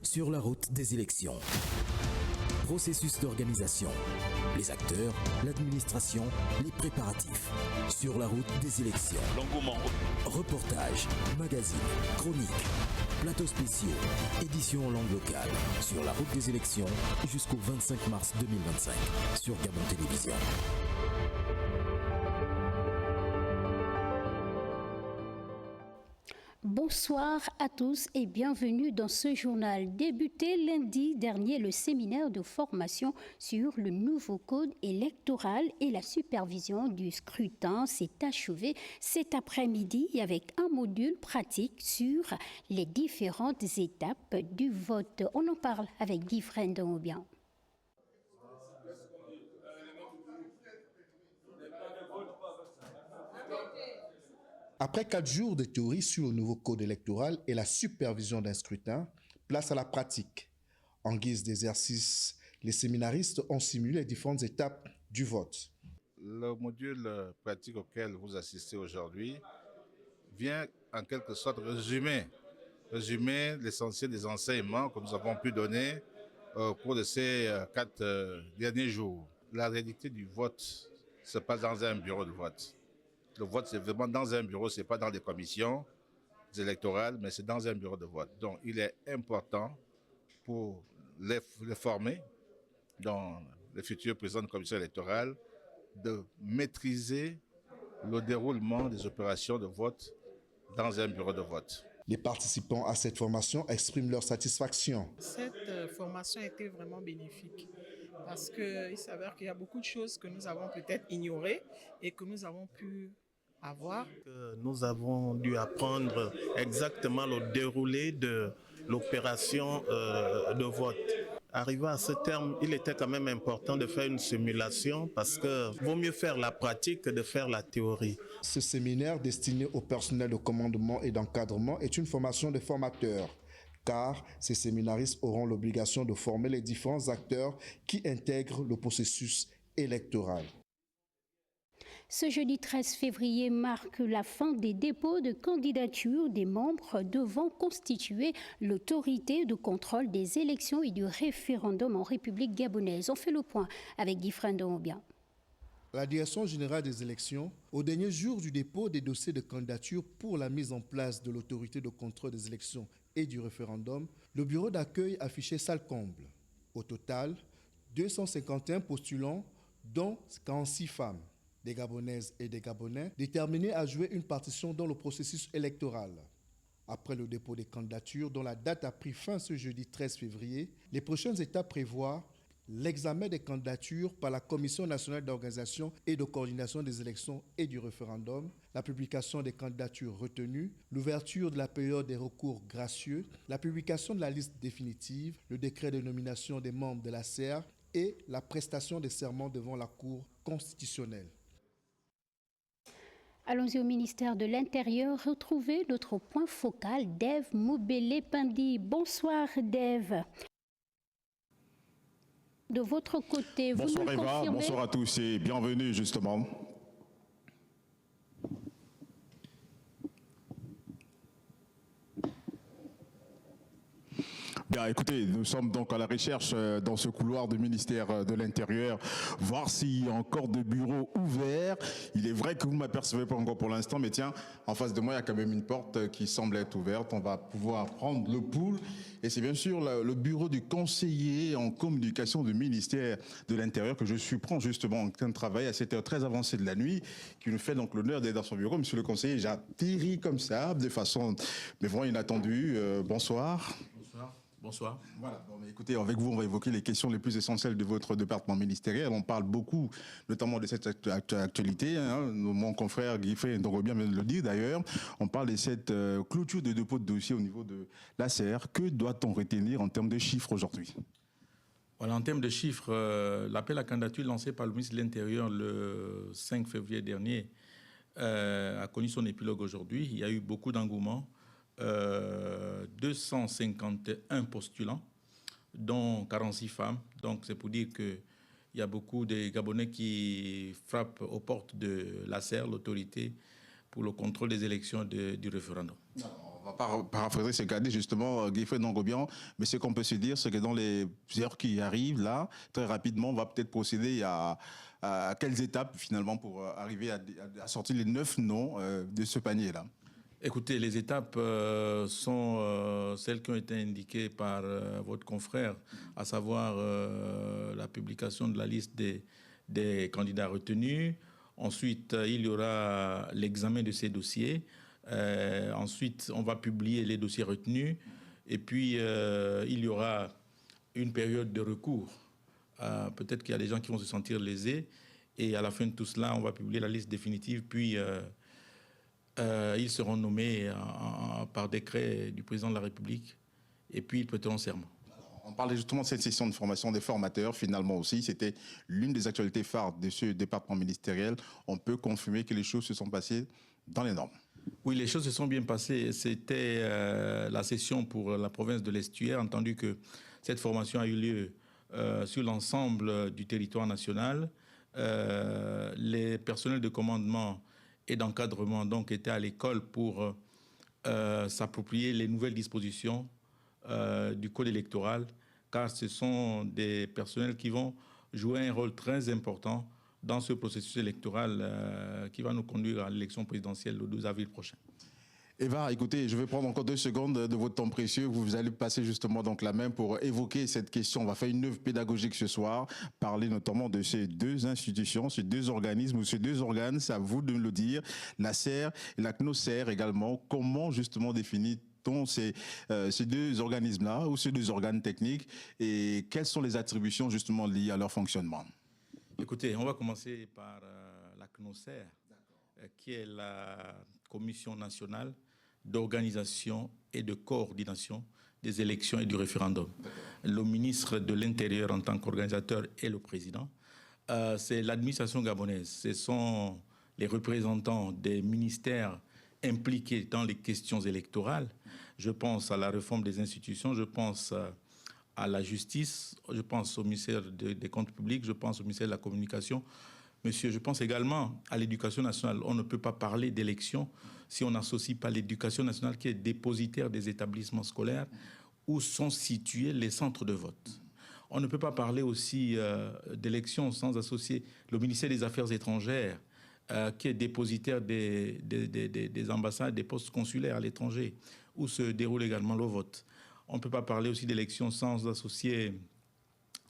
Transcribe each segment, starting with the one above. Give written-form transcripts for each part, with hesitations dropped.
sur la route des élections. Processus d'organisation, les acteurs, l'administration, les préparatifs. Sur la route des élections. L'engouement. Reportages, magazines, chroniques, plateaux spéciaux, éditions en langue locale. Sur la route des élections jusqu'au 25 mars 2025 sur Gabon Télévision. Bonsoir à tous et bienvenue dans ce journal. Débuté lundi dernier, le séminaire de formation sur le nouveau code électoral et la supervision du scrutin s'est achevé cet après-midi avec un module pratique sur les différentes étapes du vote. On en parle avec Guy Frendon-Obian. Après 4 jours de théorie sur le nouveau code électoral et la supervision d'un scrutin, place à la pratique. En guise d'exercice, les séminaristes ont simulé les différentes étapes du vote. Le module pratique auquel vous assistez aujourd'hui vient en quelque sorte résumer l'essentiel des enseignements que nous avons pu donner au cours de ces 4 derniers jours. La réalité du vote se passe dans un bureau de vote. Le vote, c'est vraiment dans un bureau, ce n'est pas dans des commissions électorales, mais c'est dans un bureau de vote. Donc, il est important pour les former, dans les futurs présidents de commission électorale, de maîtriser le déroulement des opérations de vote dans un bureau de vote. Les participants à cette formation expriment leur satisfaction. Cette formation a été vraiment bénéfique parce qu'il s'avère qu'il y a beaucoup de choses que nous avons peut-être ignorées et que nous avons pu avoir. Nous avons dû apprendre exactement le déroulé de l'opération de vote. Arrivé à ce terme, il était quand même important de faire une simulation parce que vaut mieux faire la pratique que de faire la théorie. Ce séminaire destiné au personnel de commandement et d'encadrement est une formation de formateurs, car ces séminaristes auront l'obligation de former les différents acteurs qui intègrent le processus électoral. Ce jeudi 13 février marque la fin des dépôts de candidature des membres devant constituer l'autorité de contrôle des élections et du référendum en République gabonaise. On fait le point avec Guy Frendon-Obian. La Direction générale des élections, au dernier jour du dépôt des dossiers de candidature pour la mise en place de l'autorité de contrôle des élections et du référendum, le bureau d'accueil affichait salle comble. Au total, 251 postulants, dont 46 femmes, des Gabonaises et des Gabonais, déterminés à jouer une partition dans le processus électoral. Après le dépôt des candidatures, dont la date a pris fin ce jeudi 13 février, les prochaines étapes prévoient l'examen des candidatures par la Commission nationale d'organisation et de coordination des élections et du référendum, la publication des candidatures retenues, l'ouverture de la période des recours gracieux, la publication de la liste définitive, le décret de nomination des membres de la CER et la prestation des serments devant la Cour constitutionnelle. Allons-y au ministère de l'Intérieur, retrouver notre point focal, Dave Moubele-Pindi. Bonsoir Dave. De votre côté, vous nous confirmez... Bonsoir Eva, bonsoir à tous et bienvenue justement. Bien, écoutez, nous sommes donc à la recherche dans ce couloir du ministère de l'Intérieur, voir s'il y a encore des bureaux ouverts. Il est vrai que vous ne m'apercevez pas encore pour l'instant, mais tiens, en face de moi, il y a quand même une porte qui semble être ouverte. On va pouvoir prendre le pouls. Et c'est bien sûr le bureau du conseiller en communication du ministère de l'Intérieur que je prends justement en train de travailler à cette heure très avancée de la nuit, qui nous fait donc l'honneur d'être dans son bureau. Monsieur le conseiller, j'atterris comme ça, de façon mais vraiment inattendue. Bonsoir. Bonsoir. Voilà, bon, mais écoutez, avec vous, on va évoquer les questions les plus essentielles de votre département ministériel. On parle beaucoup, notamment de cette actualité. Mon confrère Guy Frendon-Obian vient de le dire d'ailleurs. On parle de cette clôture de dépôt de dossier au niveau de la CER. Que doit-on retenir en termes de chiffres aujourd'hui? Voilà, en termes de chiffres, l'appel à candidature lancé par le ministre de l'Intérieur le 5 février dernier a connu son épilogue aujourd'hui. Il y a eu beaucoup d'engouement. 251 postulants, dont 46 femmes. Donc c'est pour dire qu'il y a beaucoup de Gabonais qui frappent aux portes de la CER, l'autorité pour le contrôle des élections du référendum. On va paraphraser ce qu'a dit justement Guy-Fred Nongobian, mais ce qu'on peut se dire, c'est que dans les heures qui arrivent, là, très rapidement, on va peut-être procéder à quelles étapes finalement pour arriver à sortir les 9 noms de ce panier-là. Écoutez, les étapes sont celles qui ont été indiquées par votre confrère, à savoir la publication de la liste des candidats retenus. Ensuite, il y aura l'examen de ces dossiers. Ensuite, on va publier les dossiers retenus. Et puis, il y aura une période de recours. Peut-être qu'il y a des gens qui vont se sentir lésés. Et à la fin de tout cela, on va publier la liste définitive. Puis, ils seront nommés par décret du président de la République. Et puis, ils prêteront serment. On parlait justement de cette session de formation des formateurs, finalement aussi. C'était l'une des actualités phares de ce département ministériel. On peut confirmer que les choses se sont passées dans les normes. Oui, les choses se sont bien passées. C'était la session pour la province de l'Estuaire, entendu que cette formation a eu lieu sur l'ensemble du territoire national. Les personnels de commandement et d'encadrement donc étaient à l'école pour s'approprier les nouvelles dispositions du code électoral, car ce sont des personnels qui vont jouer un rôle très important dans ce processus électoral qui va nous conduire à l'élection présidentielle le 12 avril prochain. Eva, écoutez, je vais prendre encore 2 secondes de votre temps précieux. Vous allez passer justement donc la main pour évoquer cette question. On va faire une œuvre pédagogique ce soir, parler notamment de ces 2 institutions, ces 2 organismes ou ces 2 organes, c'est à vous de me le dire, la CER et la CNOSER également. Comment justement définit-on ces 2 organismes-là ou ces 2 organes techniques et quelles sont les attributions justement liées à leur fonctionnement? Écoutez, on va commencer par la CNOSER, qui est la Commission nationale d'organisation et de coordination des élections et du référendum. Le ministre de l'Intérieur en tant qu'organisateur est le président. C'est l'administration gabonaise, ce sont les représentants des ministères impliqués dans les questions électorales. Je pense à la réforme des institutions, je pense à la justice, je pense au ministère des Comptes publics, je pense au ministère de la Communication. Monsieur, je pense également à l'éducation nationale. On ne peut pas parler d'élection si on n'associe pas l'éducation nationale qui est dépositaire des établissements scolaires où sont situés les centres de vote. On ne peut pas parler aussi d'élection sans associer le ministère des Affaires étrangères qui est dépositaire des ambassades, des postes consulaires à l'étranger où se déroule également le vote. On ne peut pas parler aussi d'élection sans associer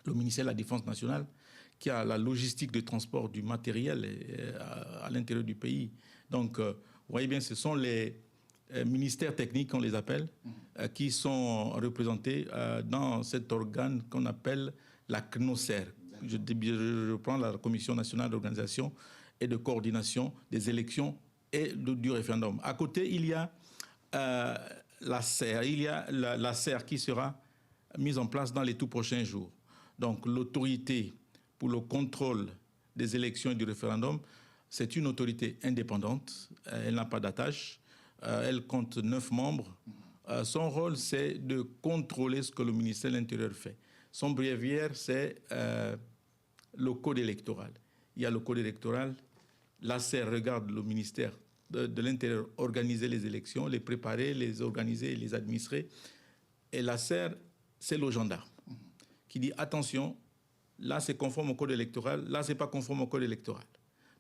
le ministère de la Défense nationale qui a la logistique de transport du matériel à l'intérieur du pays. Donc, vous voyez bien, ce sont les ministères techniques, on les appelle, qui sont représentés dans cet organe qu'on appelle la CNOSER. Je prends la Commission nationale d'organisation et de coordination des élections et du référendum. À côté, il y a la CER. Il y a la CER qui sera mise en place dans les tout prochains jours. Donc, l'autorité pour le contrôle des élections et du référendum, c'est une autorité indépendante. Elle n'a pas d'attache. Elle compte 9 membres. Son rôle, c'est de contrôler ce que le ministère de l'Intérieur fait. Son bréviaire, c'est le code électoral. Il y a le code électoral. La CER regarde le ministère de l'Intérieur organiser les élections, les préparer, les organiser, les administrer. Et la CER, c'est le gendarme qui dit attention, là c'est conforme au code électoral, là c'est pas conforme au code électoral.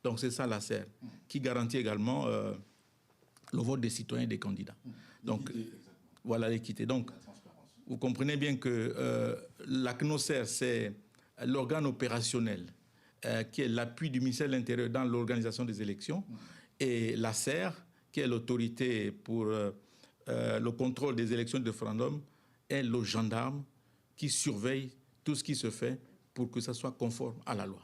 Donc c'est ça la CER, qui garantit également le vote des citoyens et des candidats. Donc voilà l'équité. Donc vous comprenez bien que la CNOSER, c'est l'organe opérationnel qui est l'appui du ministère de l'Intérieur dans l'organisation des élections, et la CER, qui est l'autorité pour le contrôle des élections et du référendum, est le gendarme qui surveille tout ce qui se fait pour que ça soit conforme à la loi.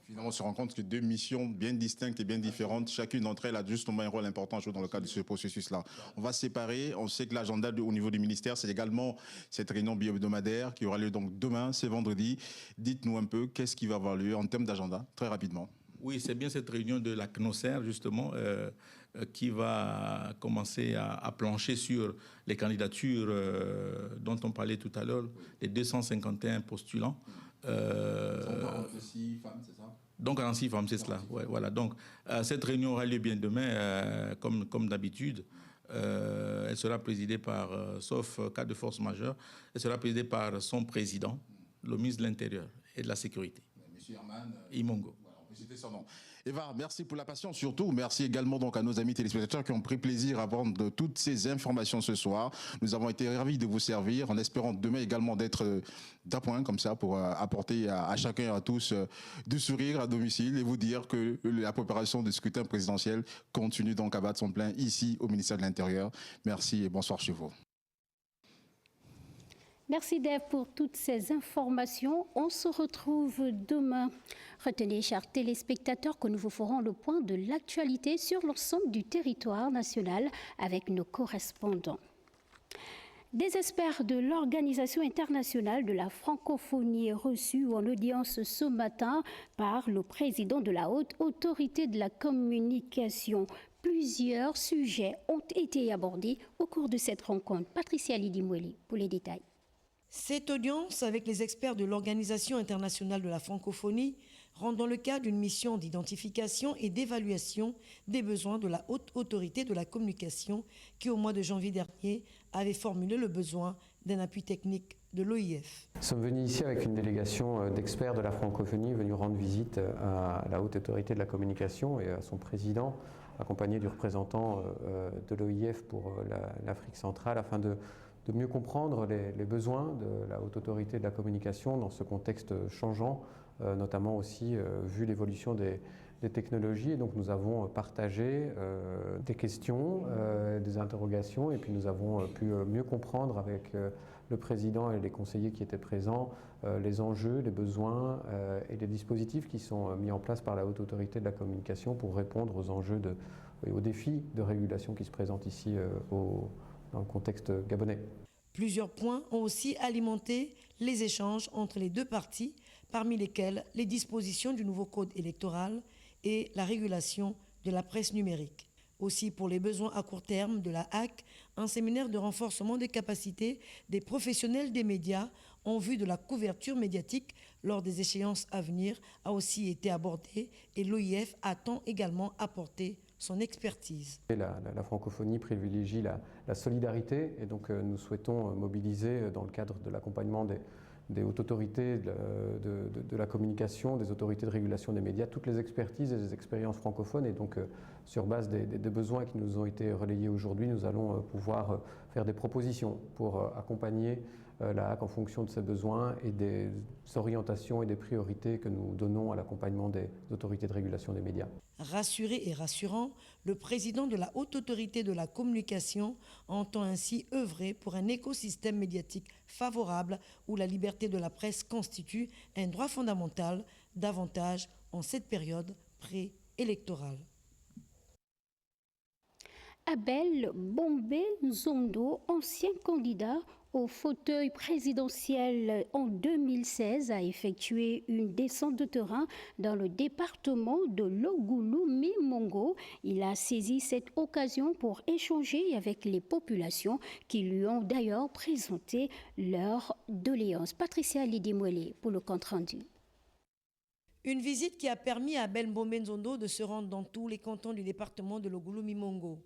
Finalement, on se rend compte que 2 missions bien distinctes et bien différentes, chacune d'entre elles a justement un rôle important à jouer dans le cadre de ce processus-là. On va se séparer. On sait que l'agenda au niveau du ministère, c'est également cette réunion bi-hebdomadaire qui aura lieu donc demain, c'est vendredi. Dites-nous un peu, qu'est-ce qui va avoir lieu en termes d'agenda, très rapidement. Oui, c'est bien cette réunion de la CNOSER, justement, qui va commencer à plancher sur les candidatures dont on parlait tout à l'heure, les 251 postulants. 46 femmes, c'est ça? Donc 46 femmes, c'est cela. Ouais, voilà. Donc cette réunion aura lieu bien demain, comme d'habitude. Elle sera présidée par, sauf cas de force majeure, elle sera présidée par son président, le ministre de l'Intérieur et de la Sécurité. Monsieur Herman Imongo. Voilà, on peut citer son nom. Eva, merci pour la patience. Surtout, merci également donc à nos amis téléspectateurs qui ont pris plaisir à prendre toutes ces informations ce soir. Nous avons été ravis de vous servir, en espérant demain également d'être d'appoint comme ça pour apporter à chacun et à tous du sourire à domicile et vous dire que la préparation du scrutin présidentiel continue donc à battre son plein ici au ministère de l'Intérieur. Merci et bonsoir chez vous. Merci Dave pour toutes ces informations. On se retrouve demain. Retenez, chers téléspectateurs, que nous vous ferons le point de l'actualité sur l'ensemble du territoire national avec nos correspondants. Des experts de l'Organisation internationale de la francophonie reçus en audience ce matin par le président de la Haute Autorité de la communication. Plusieurs sujets ont été abordés au cours de cette rencontre. Patricia Lidimoueli pour les détails. Cette audience avec les experts de l'Organisation internationale de la francophonie rentre dans le cadre d'une mission d'identification et d'évaluation des besoins de la Haute Autorité de la communication qui, au mois de janvier dernier, avait formulé le besoin d'un appui technique de l'OIF. Nous sommes venus ici avec une délégation d'experts de la francophonie venus rendre visite à la Haute Autorité de la communication et à son président, accompagné du représentant de l'OIF pour l'Afrique centrale, afin de mieux comprendre les besoins de la Haute Autorité de la communication dans ce contexte changeant, notamment aussi vu l'évolution des technologies. Et donc nous avons partagé des questions, des interrogations, et puis nous avons pu mieux comprendre avec le président et les conseillers qui étaient présents les enjeux, les besoins et les dispositifs qui sont mis en place par la Haute Autorité de la communication pour répondre aux enjeux et aux défis de régulation qui se présentent ici dans le contexte gabonais. Plusieurs points ont aussi alimenté les échanges entre les deux parties, parmi lesquels les dispositions du nouveau code électoral et la régulation de la presse numérique. Aussi, pour les besoins à court terme de la HAC, un séminaire de renforcement des capacités des professionnels des médias en vue de la couverture médiatique lors des échéances à venir a aussi été abordé et l'OIF attend également apporter son expertise. La francophonie privilégie la solidarité et donc nous souhaitons mobiliser dans le cadre de l'accompagnement des hautes autorités de la communication, des autorités de régulation des médias, toutes les expertises et les expériences francophones. Et donc sur base des besoins qui nous ont été relayés aujourd'hui, nous allons pouvoir faire des propositions pour accompagner la HAC en fonction de ses besoins et des orientations et des priorités que nous donnons à l'accompagnement des autorités de régulation des médias. Rassuré et rassurant, le président de la Haute Autorité de la communication entend ainsi œuvrer pour un écosystème médiatique favorable où la liberté de la presse constitue un droit fondamental, davantage en cette période préélectorale. Abel Bombé Nzondo, ancien candidat au fauteuil présidentiel en 2016, a effectué une descente de terrain dans le département de l'Ogoulou-Mimongo. Il a saisi cette occasion pour échanger avec les populations qui lui ont d'ailleurs présenté leur doléance. Patricia Lidimoueli pour le compte-rendu. Une visite qui a permis à Abel Bombé Nzondo de se rendre dans tous les cantons du département de l'Ogoulou-Mimongo.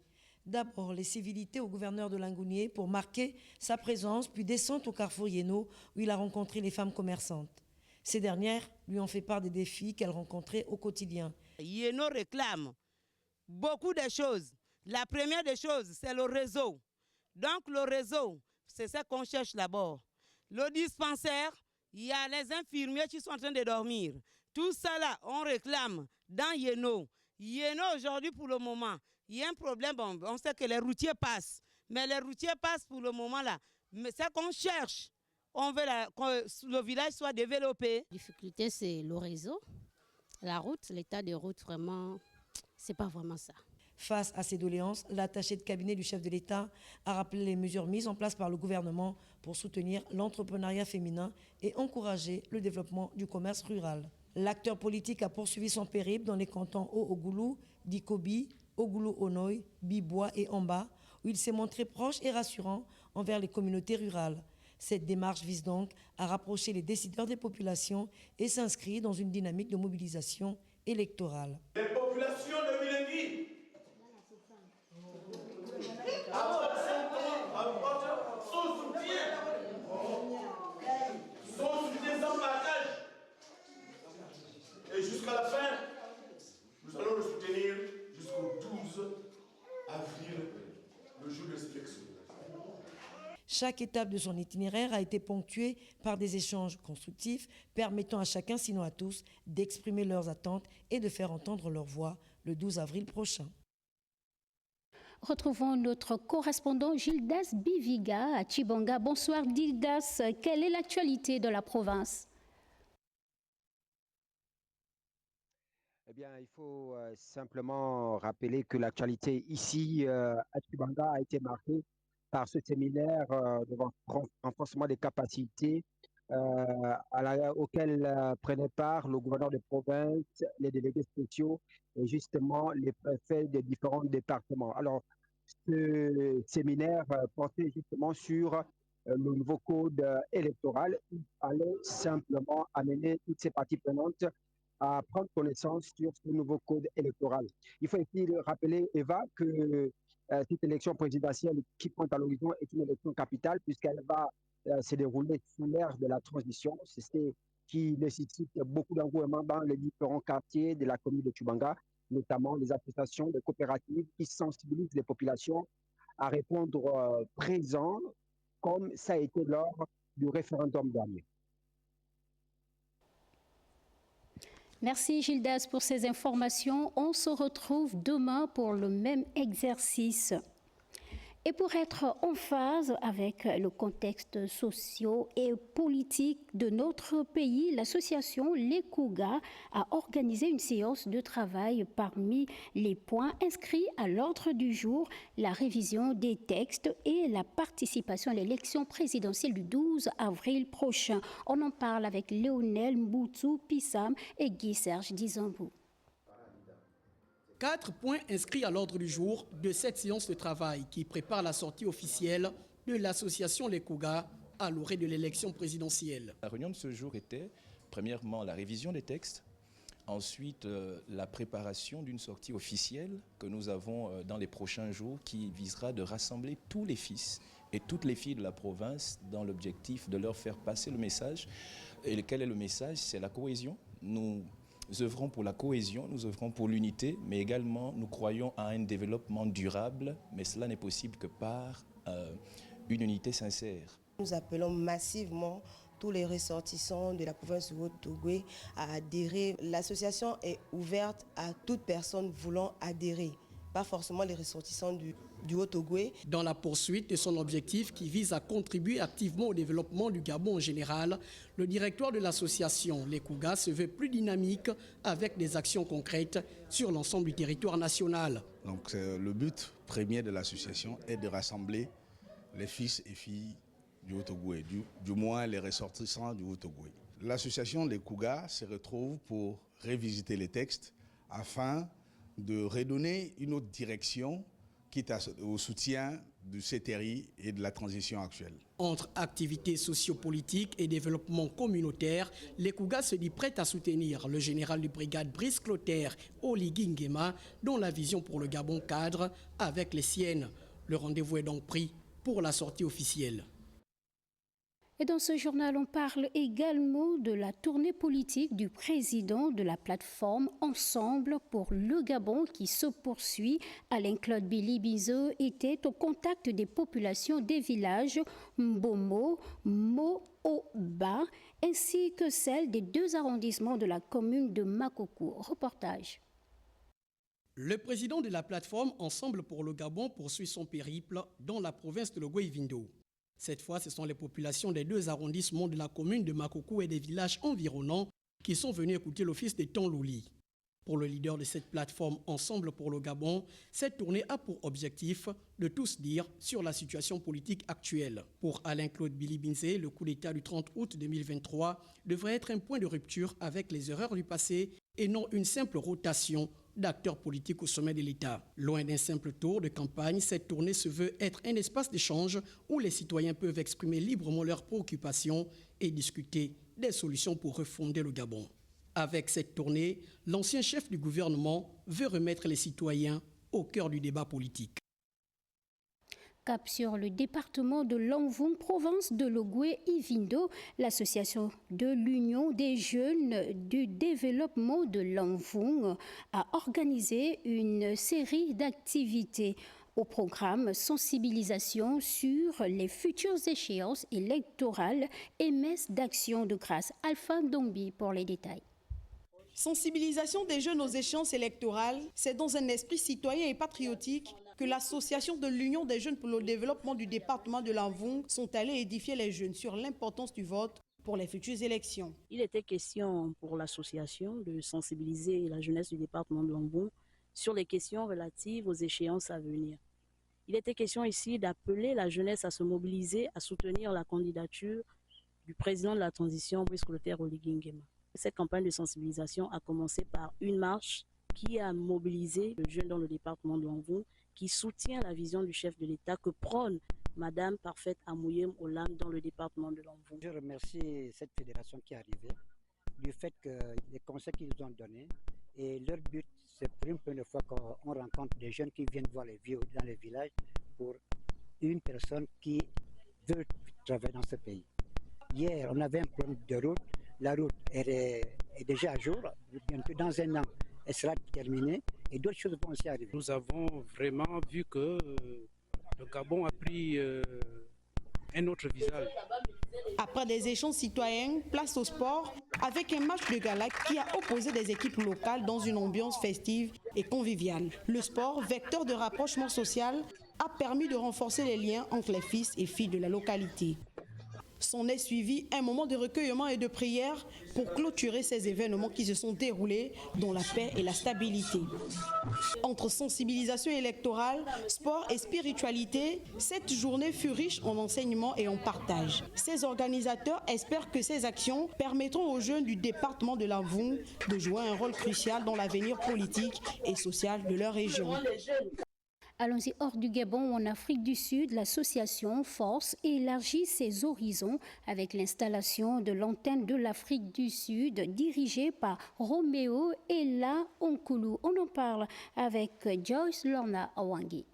D'abord, les civilités au gouverneur de Langounié pour marquer sa présence, puis descente au carrefour Yéno où il a rencontré les femmes commerçantes. Ces dernières lui ont fait part des défis qu'elles rencontraient au quotidien. Yéno réclame beaucoup de choses. La première des choses, c'est le réseau. Donc le réseau, c'est ça qu'on cherche d'abord. Le dispensaire, il y a les infirmiers qui sont en train de dormir. Tout ça là, on réclame dans Yéno. Yéno aujourd'hui pour le moment, il y a un problème, bon, on sait que les routiers passent, mais les routiers passent pour le moment là. Mais c'est qu'on cherche, on veut que le village soit développé. La difficulté, c'est le réseau, la route, l'état de route, vraiment, c'est pas vraiment ça. Face à ces doléances, l'attaché de cabinet du chef de l'État a rappelé les mesures mises en place par le gouvernement pour soutenir l'entrepreneuriat féminin et encourager le développement du commerce rural. L'acteur politique a poursuivi son périple dans les cantons Haut-Ogoulou, Dikobi, Ogoulou-Onoy, Bibois et Amba, où il s'est montré proche et rassurant envers les communautés rurales. Cette démarche vise donc à rapprocher les décideurs des populations et s'inscrit dans une dynamique de mobilisation électorale. Les populations de Milengi, Chaque étape de son itinéraire a été ponctuée par des échanges constructifs permettant à chacun, sinon à tous, d'exprimer leurs attentes et de faire entendre leur voix le 12 avril prochain. Retrouvons notre correspondant Gildas Biviga à Tchibanga. Bonsoir Gildas, quelle est l'actualité de la province? Eh bien, il faut simplement rappeler que l'actualité ici à Tchibanga a été marquée par ce séminaire de renforcement des capacités auquel prenaient part le gouverneur de province, les délégués spéciaux et justement les préfets des différents départements. Alors, ce séminaire portait justement sur le nouveau code électoral. Il fallait simplement amener toutes ces parties prenantes à prendre connaissance sur ce nouveau code électoral. Il faut aussi rappeler, Eva, que cette élection présidentielle qui pointe à l'horizon est une élection capitale puisqu'elle va se dérouler sous l'ère de la transition. C'est ce qui nécessite beaucoup d'engouement dans les différents quartiers de la commune de Tchibanga, notamment les associations de coopératives qui sensibilisent les populations à répondre présent, comme ça a été lors du référendum dernier. Merci Gildas pour ces informations. On se retrouve demain pour le même exercice. Et pour être en phase avec le contexte socio et politique de notre pays, l'association Les Kougas a organisé une séance de travail. Parmi les points inscrits à l'ordre du jour, la révision des textes et la participation à l'élection présidentielle du 12 avril prochain. On en parle avec Léonel Mboutsou Pissam et Guy Serge Dizambou. 4 points inscrits à l'ordre du jour de cette séance de travail qui prépare la sortie officielle de l'association Les Kougas à l'orée de l'élection présidentielle. La réunion de ce jour était, premièrement, la révision des textes, ensuite la préparation d'une sortie officielle que nous avons dans les prochains jours qui visera de rassembler tous les fils et toutes les filles de la province dans l'objectif de leur faire passer le message. Et quel est le message? C'est la cohésion. Nous œuvrons pour la cohésion, nous œuvrons pour l'unité, mais également nous croyons à un développement durable, mais cela n'est possible que par une unité sincère. Nous appelons massivement tous les ressortissants de la province du Haut-Ogooué à adhérer. L'association est ouverte à toute personne voulant adhérer, pas forcément les ressortissants du Haut-Ogooué. Dans la poursuite de son objectif qui vise à contribuer activement au développement du Gabon en général, le directoire de l'association Les Kougas se veut plus dynamique avec des actions concrètes sur l'ensemble du territoire national. Donc le but premier de l'association est de rassembler les fils et filles du Haut-Ogooué, du moins les ressortissants du Haut-Ogooué. L'association Les Kougas se retrouve pour révisiter les textes afin de redonner une autre direction quitte au soutien du CTRI et de la transition actuelle. Entre activités sociopolitiques et développement communautaire, les Kougas se dit prêt à soutenir le général de brigade Brice Clotaire Oligui Nguema, dont la vision pour le Gabon cadre avec les siennes. Le rendez-vous est donc pris pour la sortie officielle. Et dans ce journal, on parle également de la tournée politique du président de la plateforme Ensemble pour le Gabon qui se poursuit. Alain-Claude Bilibizo était au contact des populations des villages Mbomo, Mo-Oba, ainsi que celles des 2 arrondissements de la commune de Makoko. Reportage. Le président de la plateforme Ensemble pour le Gabon poursuit son périple dans la province de l'Ogooué-Vindo. Cette fois, ce sont les populations des 2 arrondissements de la commune de Makoko et des villages environnants qui sont venus écouter l'office des Tonlouli. Pour le leader de cette plateforme Ensemble pour le Gabon, cette tournée a pour objectif de tous dire sur la situation politique actuelle. Pour Alain-Claude Bilibizo, le coup d'État du 30 août 2023 devrait être un point de rupture avec les erreurs du passé et non une simple rotation d'acteurs politiques au sommet de l'État. Loin d'un simple tour de campagne, cette tournée se veut être un espace d'échange où les citoyens peuvent exprimer librement leurs préoccupations et discuter des solutions pour refonder le Gabon. Avec cette tournée, l'ancien chef du gouvernement veut remettre les citoyens au cœur du débat politique. Cap sur le département de Lanvoung, province de l'Ogooué-Ivindo, l'association de l'Union des jeunes du développement de Lanvoung a organisé une série d'activités. Au programme, sensibilisation sur les futures échéances électorales et messe d'action de grâce. Alpha Dombi pour les détails. Sensibilisation des jeunes aux échéances électorales, c'est dans un esprit citoyen et patriotique que l'association de l'Union des jeunes pour le développement du département de l'Anvon sont allés édifier les jeunes sur l'importance du vote pour les futures élections. Il était question pour l'association de sensibiliser la jeunesse du département de l'Anvon sur les questions relatives aux échéances à venir. Il était question ici d'appeler la jeunesse à se mobiliser, à soutenir la candidature du président de la transition, Brice Clotaire Oligui Nguema. Cette campagne de sensibilisation a commencé par une marche qui a mobilisé le jeune dans le département de l'Anvon, qui soutient la vision du chef de l'État que prône Madame Parfaite Amouyem Olam dans le département de l'Anvon. Je remercie cette fédération qui est arrivée du fait que les conseils qu'ils nous ont donnés, et leur but, c'est pour une première fois qu'on rencontre des jeunes qui viennent voir les vieux dans les villages pour une personne qui veut travailler dans ce pays. Hier, on avait un problème de route. La route est déjà à jour. Bientôt dans un an, elle sera terminée et d'autres choses vont aussi arriver. Nous avons vraiment vu que le Gabon a pris un autre visage. Après des échanges citoyens, place au sport avec un match de gala qui a opposé des équipes locales dans une ambiance festive et conviviale. Le sport, vecteur de rapprochement social, a permis de renforcer les liens entre les fils et filles de la localité. S'en est suivi un moment de recueillement et de prière pour clôturer ces événements qui se sont déroulés dans la paix et la stabilité. Entre sensibilisation électorale, sport et spiritualité, cette journée fut riche en enseignements et en partage. Ces organisateurs espèrent que ces actions permettront aux jeunes du département de l'Anvon de jouer un rôle crucial dans l'avenir politique et social de leur région. Allons-y hors du Gabon, en Afrique du Sud, l'association Force élargit ses horizons avec l'installation de l'antenne de l'Afrique du Sud dirigée par Roméo Ella Onkulu. On en parle avec Joyce Lorna Awangi.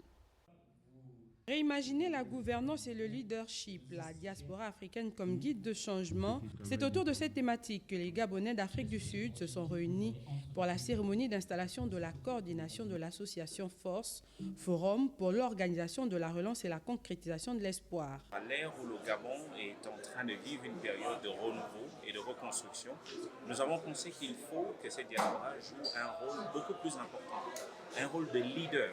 Réimaginer la gouvernance et le leadership, la diaspora africaine comme guide de changement, c'est autour de cette thématique que les Gabonais d'Afrique du Sud se sont réunis pour la cérémonie d'installation de la coordination de l'association Force, Forum pour l'organisation de la relance et la concrétisation de l'espoir. À l'ère où le Gabon est en train de vivre une période de renouveau et de reconstruction, nous avons pensé qu'il faut que cette diaspora joue un rôle beaucoup plus important, un rôle de leader,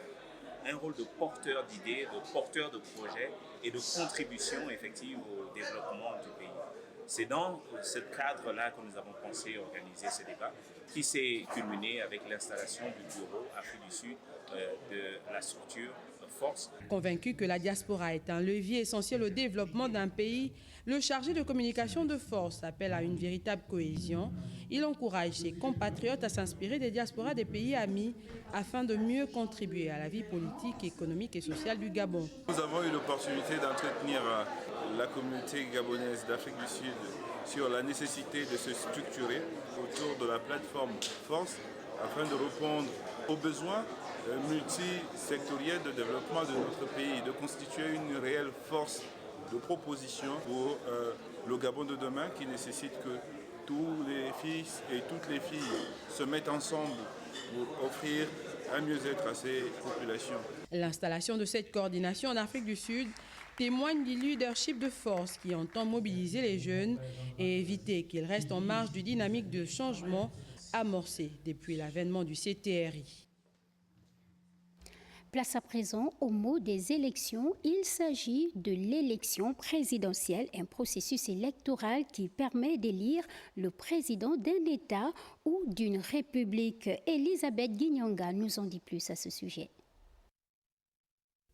un rôle de porteur d'idées, de porteur de projets et de contribution effective au développement du pays. C'est dans ce cadre-là que nous avons pensé organiser ce débat qui s'est culminé avec l'installation du bureau Afrique du Sud de la structure Force. Convaincu que la diaspora est un levier essentiel au développement d'un pays, le chargé de communication de Force appelle à une véritable cohésion. Il encourage ses compatriotes à s'inspirer des diasporas des pays amis afin de mieux contribuer à la vie politique, économique et sociale du Gabon. Nous avons eu l'opportunité d'entretenir la communauté gabonaise d'Afrique du Sud sur la nécessité de se structurer autour de la plateforme Force afin de répondre aux besoins multisectoriels de développement de notre pays, de constituer une réelle force de proposition pour le Gabon de demain qui nécessite que tous les fils et toutes les filles se mettent ensemble pour offrir un mieux-être à ces populations. L'installation de cette coordination en Afrique du Sud témoigne du leadership de Force qui entend mobiliser les jeunes et éviter qu'ils restent en marge du dynamique de changement amorcé depuis l'avènement du CTRI. Place à présent au mot des élections. Il s'agit de l'élection présidentielle, un processus électoral qui permet d'élire le président d'un État ou d'une république. Elisabeth Guignanga nous en dit plus à ce sujet.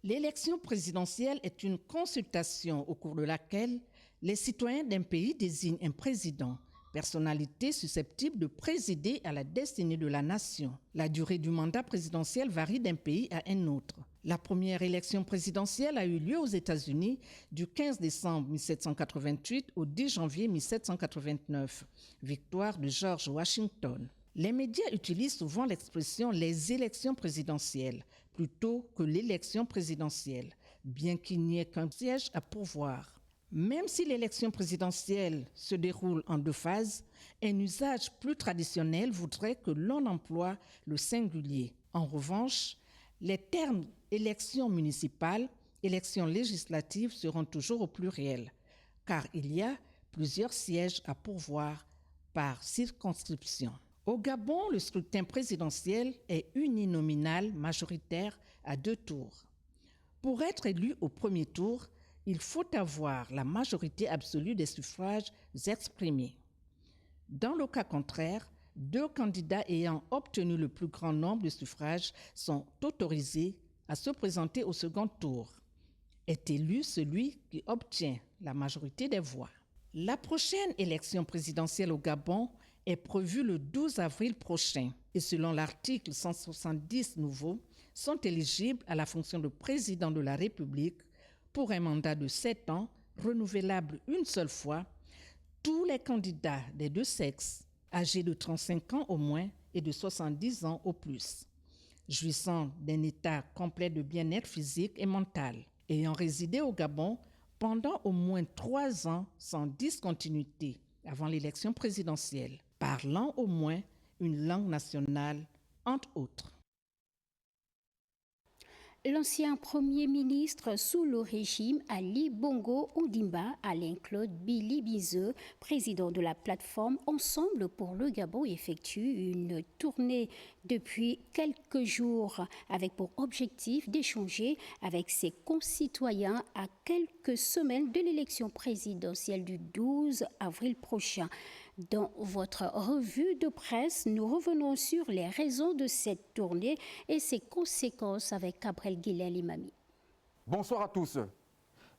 L'élection présidentielle est une consultation au cours de laquelle les citoyens d'un pays désignent un président, personnalité susceptible de présider à la destinée de la nation. La durée du mandat présidentiel varie d'un pays à un autre. La première élection présidentielle a eu lieu aux États-Unis du 15 décembre 1788 au 10 janvier 1789, victoire de George Washington. Les médias utilisent souvent l'expression « les élections présidentielles » plutôt que l'élection présidentielle, bien qu'il n'y ait qu'un siège à pourvoir. Même si l'élection présidentielle se déroule en deux phases, un usage plus traditionnel voudrait que l'on emploie le singulier. En revanche, Les termes élections municipales, élections législatives seront toujours au pluriel, car il y a plusieurs sièges à pourvoir par circonscription. Au Gabon, le scrutin présidentiel est uninominal majoritaire à 2 tours. Pour être élu au premier tour, il faut avoir la majorité absolue des suffrages exprimés. Dans le cas contraire, 2 candidats ayant obtenu le plus grand nombre de suffrages sont autorisés à se présenter au second tour. Est élu celui qui obtient la majorité des voix. La prochaine élection présidentielle au Gabon est prévue le 12 avril prochain et selon l'article 170 nouveau, sont éligibles à la fonction de président de la République pour un mandat de 7 ans, renouvelable une seule fois, tous les candidats des 2 sexes, âgés de 35 ans au moins et de 70 ans au plus, jouissant d'un état complet de bien-être physique et mental, ayant résidé au Gabon pendant au moins 3 ans sans discontinuité avant l'élection présidentielle, parlant au moins une langue nationale, entre autres. L'ancien Premier ministre sous le régime Ali Bongo Ondimba, Alain-Claude Billy-Bizeux, président de la plateforme Ensemble pour le Gabon, effectue une tournée depuis quelques jours avec pour objectif d'échanger avec ses concitoyens à quelques semaines de l'élection présidentielle du 12 avril prochain. Dans votre revue de presse, nous revenons sur les raisons de cette tournée et ses conséquences avec Gabriel Guilhem-Limami. Bonsoir à tous.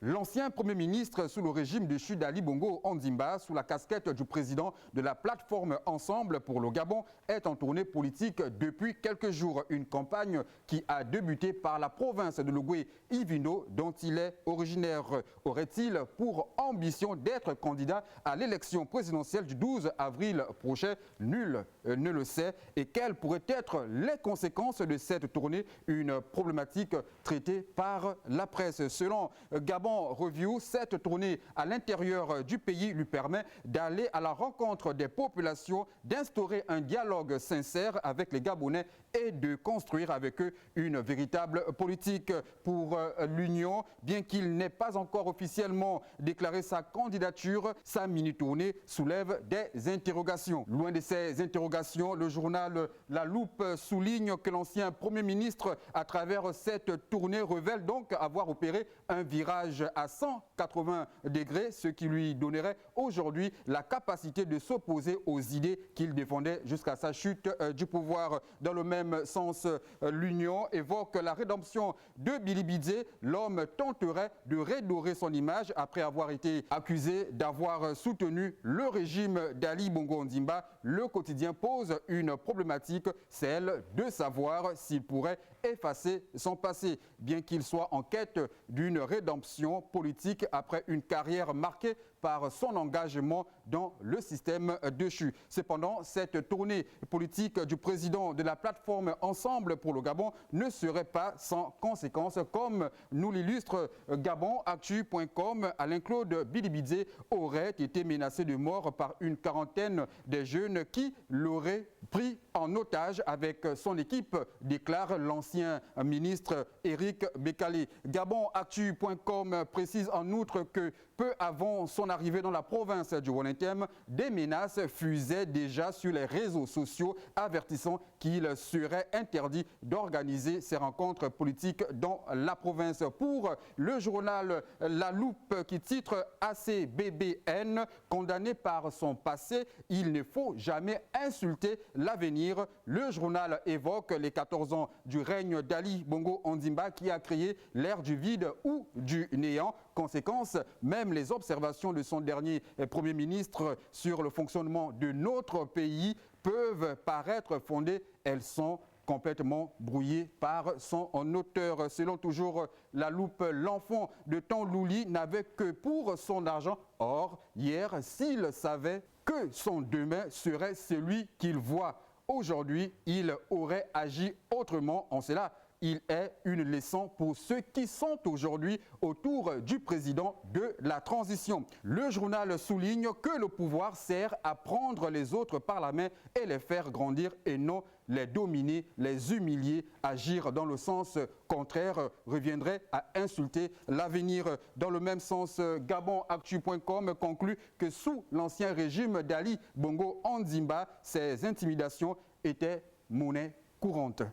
L'ancien Premier ministre sous le régime de Chute Ali Bongo Ondimba, sous la casquette du président de la plateforme Ensemble pour le Gabon, est en tournée politique depuis quelques jours. Une campagne qui a débuté par la province de Logoué-Ivindo, dont il est originaire. Aurait-il pour ambition d'être candidat à l'élection présidentielle du 12 avril prochain? Nul ne le sait. Et quelles pourraient être les conséquences de cette tournée? Une problématique traitée par la presse. Selon Gabon Review, cette tournée à l'intérieur du pays lui permet d'aller à la rencontre des populations, d'instaurer un dialogue sincère avec les Gabonais et de construire avec eux une véritable politique pour l'Union. Bien qu'il n'ait pas encore officiellement déclaré sa candidature, sa mini-tournée soulève des interrogations. Loin de ces interrogations, le journal La Loupe souligne que l'ancien Premier ministre, à travers cette tournée, révèle donc avoir opéré un virage à 180 degrés, ce qui lui donnerait aujourd'hui la capacité de s'opposer aux idées qu'il défendait jusqu'à sa chute du pouvoir. Dans le même sens, l'Union évoque la rédemption de Billy-Bizeux. L'homme tenterait de redorer son image après avoir été accusé d'avoir soutenu le régime d'Ali Bongo Ondimba. Le quotidien pose une problématique, celle de savoir s'il pourrait effacer son passé, bien qu'il soit en quête d'une rédemption politique après une carrière marquée par son engagement dans le système déchu. Cependant, cette tournée politique du président de la plateforme Ensemble pour le Gabon ne serait pas sans conséquences, comme nous l'illustre GabonActu.com. Alain-Claude Billy-Bizeux aurait été menacé de mort par une quarantaine de jeunes qui l'auraient pris en otage avec son équipe, déclare l'ancien ministre Éric Bekali. GabonActu.com précise en outre que peu avant son arrivée dans la province du Wallenthem, des menaces fusaient déjà sur les réseaux sociaux, avertissant qu'il serait interdit d'organiser ces rencontres politiques dans la province. Pour le journal La Loupe, qui titre ACBBN, condamné par son passé, il ne faut jamais insulter l'avenir. Le journal évoque les 14 ans du règne d'Ali Bongo Ondimba qui a créé l'ère du vide ou du néant. Conséquence, même les observations de son dernier Premier ministre sur le fonctionnement de notre pays peuvent paraître fondées. Elles sont complètement brouillées par son auteur. Selon toujours La Loupe, l'enfant de Tanlouli n'avait que pour son argent. Or, hier, s'il savait que son demain serait celui qu'il voit aujourd'hui, il aurait agi autrement. En cela, il est une leçon pour ceux qui sont aujourd'hui autour du président de la transition. Le journal souligne que le pouvoir sert à prendre les autres par la main et les faire grandir et non les dominer, les humilier. Agir dans le sens contraire reviendrait à insulter l'avenir. Dans le même sens, GabonActu.com conclut que sous l'ancien régime d'Ali Bongo Ondimba, ces intimidations étaient monnaie courante.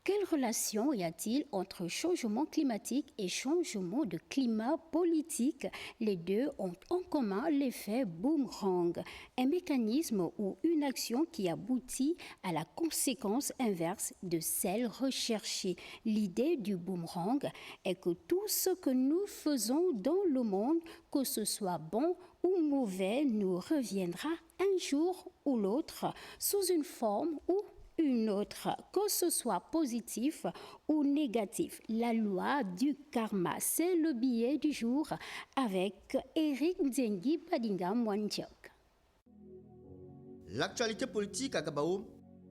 Quelle relation y a-t-il entre changement climatique et changement de climat politique? Les deux ont en commun l'effet boomerang, un mécanisme ou une action qui aboutit à la conséquence inverse de celle recherchée. L'idée du boomerang est que tout ce que nous faisons dans le monde, que ce soit bon ou mauvais, nous reviendra un jour ou l'autre sous une forme ou une autre, que ce soit positif ou négatif. La loi du karma, c'est le billet du jour avec Eric Nzengi Badinga Mwanchok. L'actualité politique à Gabao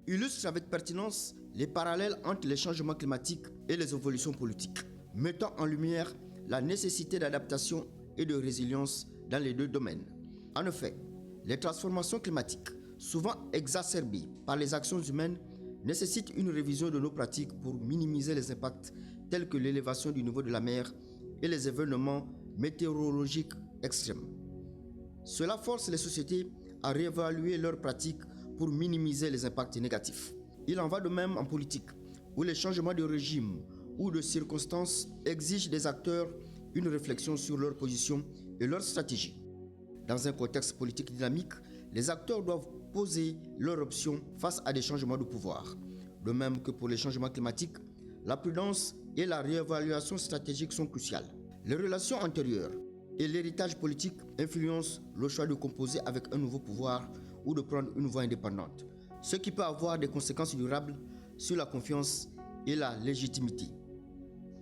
illustre avec pertinence les parallèles entre les changements climatiques et les évolutions politiques, mettant en lumière la nécessité d'adaptation et de résilience dans les deux domaines. En effet, les transformations climatiques, souvent exacerbées par les actions humaines, nécessitent une révision de nos pratiques pour minimiser les impacts tels que l'élévation du niveau de la mer et les événements météorologiques extrêmes. Cela force les sociétés à réévaluer leurs pratiques pour minimiser les impacts négatifs. Il en va de même en politique, où les changements de régime ou de circonstances exigent des acteurs une réflexion sur leur position et leur stratégie. Dans un contexte politique dynamique, les acteurs doivent poser leurs options face à des changements de pouvoir. De même que pour les changements climatiques, la prudence et la réévaluation stratégique sont cruciales. Les relations antérieures et l'héritage politique influencent le choix de composer avec un nouveau pouvoir ou de prendre une voie indépendante, ce qui peut avoir des conséquences durables sur la confiance et la légitimité.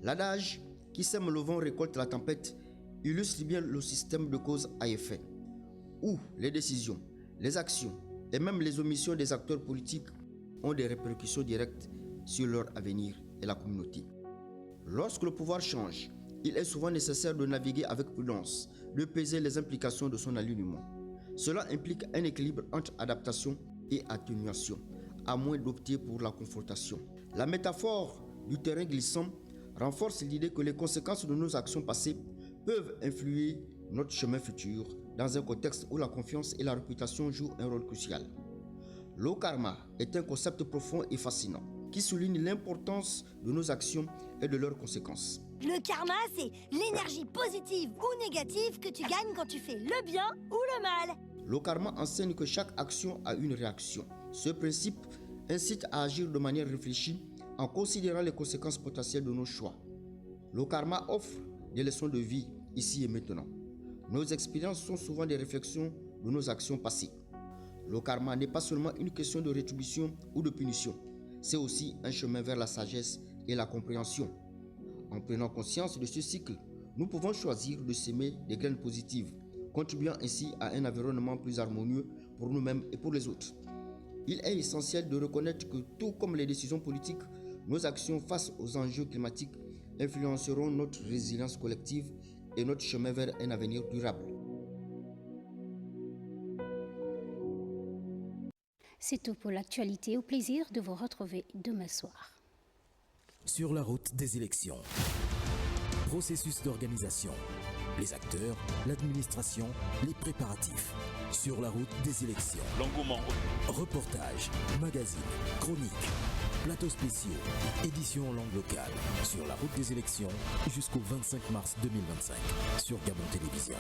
L'adage « qui sème le vent récolte la tempête » illustre bien le système de cause à effet, où les décisions, les actions et même les omissions des acteurs politiques ont des répercussions directes sur leur avenir et la communauté. Lorsque le pouvoir change, il est souvent nécessaire de naviguer avec prudence, de peser les implications de son alignement. Cela implique un équilibre entre adaptation et atténuation, à moins d'opter pour la confrontation. La métaphore du terrain glissant renforce l'idée que les conséquences de nos actions passées peuvent influer notre chemin futur dans un contexte où la confiance et la réputation jouent un rôle crucial. Le karma est un concept profond et fascinant qui souligne l'importance de nos actions et de leurs conséquences. Le karma, c'est l'énergie positive ou négative que tu gagnes quand tu fais le bien ou le mal. Le karma enseigne que chaque action a une réaction. Ce principe incite à agir de manière réfléchie en considérant les conséquences potentielles de nos choix. Le karma offre des leçons de vie ici et maintenant. Nos expériences sont souvent des réflexions de nos actions passées. Le karma n'est pas seulement une question de rétribution ou de punition, c'est aussi un chemin vers la sagesse et la compréhension. En prenant conscience de ce cycle, nous pouvons choisir de s'aimer des graines positives, contribuant ainsi à un environnement plus harmonieux pour nous-mêmes et pour les autres. Il est essentiel de reconnaître que tout comme les décisions politiques, nos actions face aux enjeux climatiques influenceront notre résilience collective et notre chemin vers un avenir durable. C'est tout pour l'actualité. Au plaisir de vous retrouver demain soir. Sur la route des élections. Processus d'organisation. Les acteurs, l'administration, les préparatifs. Sur la route des élections. L'engouement. Reportages, magazines, chroniques, plateaux spéciaux, éditions en langue locale. Sur la route des élections jusqu'au 25 mars 2025 sur Gabon Télévision.